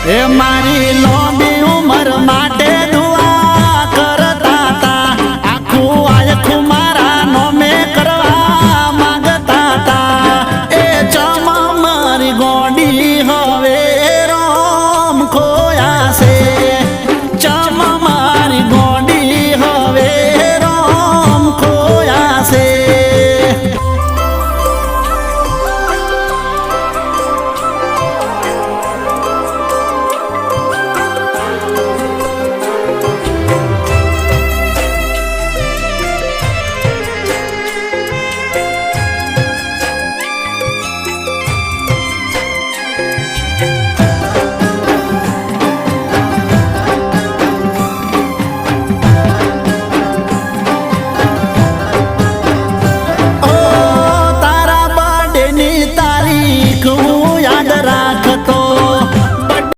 એ મારી લોબી ઉમર માટે દુઆ કરતા તા આખું આખું મારા નોમે કરવા માંગતા તા એ ચમ મારી ગોડી હવે રોમ ખોયા છે